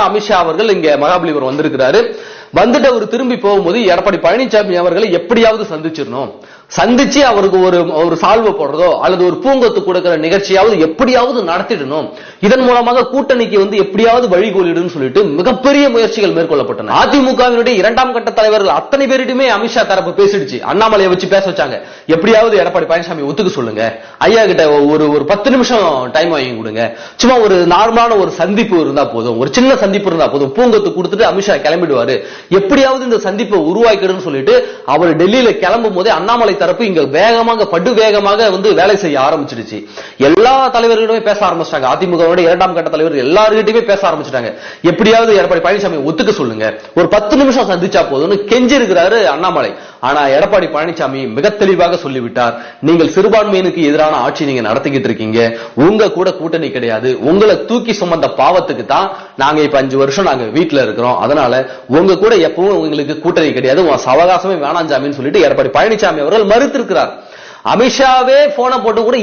அமித்ஷா அவர்கள் இங்க மகாபலிபுரம் வந்திருக்கிறாரு. வந்துட்டு அவர் திரும்பி போகும்போது எடப்பாடி பழனிசாமி அவர்களை எப்படியாவது சந்திச்சிடணும், சந்திச்சு அவருக்கு ஒரு சால்வை போடுறதோ அல்லது ஒரு பூங்கொத்து கொடுக்கிற நிகழ்ச்சியாவது எப்படியாவது நடத்திடணும், இதன் மூலமாக கூட்டணிக்கு எப்படியாவது வழிகோலிடும் சொல்லிட்டு மிகப்பெரிய முயற்சிகள் மேற்கொள்ளப்பட்டன. அதிமுகவினுடைய இரண்டாம் கட்ட தலைவர்கள் அத்தனை பேரிட்டுமே அமித்ஷா தரப்பு பேசிடுச்சு. அண்ணாமலையை வச்சு பேச வச்சாங்க. எப்படியாவது எடப்பாடி பழனிசாமி ஒத்துக்க சொல்லுங்க, ஐயா கிட்ட ஒரு 10 நிமிஷம் டைம் வாங்கி கொடுங்க, சும்மா ஒரு நார்மலான ஒரு சந்திப்பு இருந்தா போதும், ஒரு சின்ன சந்திப்பு இருந்தா போதும், பூங்கொத்து கொடுத்துட்டு அமித்ஷா கிளம்பிடுவாரு, எப்படியாவது இந்த சந்திப்பை உருவாக்கிடுன்னு சொல்லிட்டு அவர் டெல்லியில கிளம்பும் போதே அண்ணாமலை தரப்பு இங்க வேகமாக படு வேகமாக வேலை செய்ய ஆரம்பிச்சிடுச்சு. எல்லா தலைவர்களுமே பேச ஆரம்பிச்சிட்டாங்க. அதிமுகவோட இரண்டாம் கட்ட தலைவர்கள் எல்லாருக்கிட்டையுமே பேச ஆரம்பிச்சிட்டாங்க. எப்படியாவது எடப்பாடி பழனிசாமி ஒத்துக்க சொல்லுங்க, ஒரு 10 நிமிஷம் சந்திச்சா போதும்னு கெஞ்சி இருக்கிறாரு அண்ணாமலை. ஆனா எடப்பாடி பழனிசாமி மிக தெளிவாக சொல்லிவிட்டார், நீங்கள் சிறுபான்மையினுக்கு எதிரான ஆட்சி நீங்க நடத்திக்கிட்டு இருக்கீங்க, உங்க கூட கூட்டணி கிடையாது, உங்களை தூக்கி சுமந்த பாவத்துக்கு தான் நாங்க இப்ப 5 வருஷம் நாங்க வீட்டுல இருக்கிறோம், அதனால உங்க கூட எப்பவும் உங்களுக்கு கூட்டணி கிடையாது, அவகாசமே வேணாம் ஜாமின்னு சொல்லிட்டு எடப்பாடி பழனிசாமி அவர்கள் மறுத்திருக்கிறார். அமித்ஷாவே போன போட்டு கூட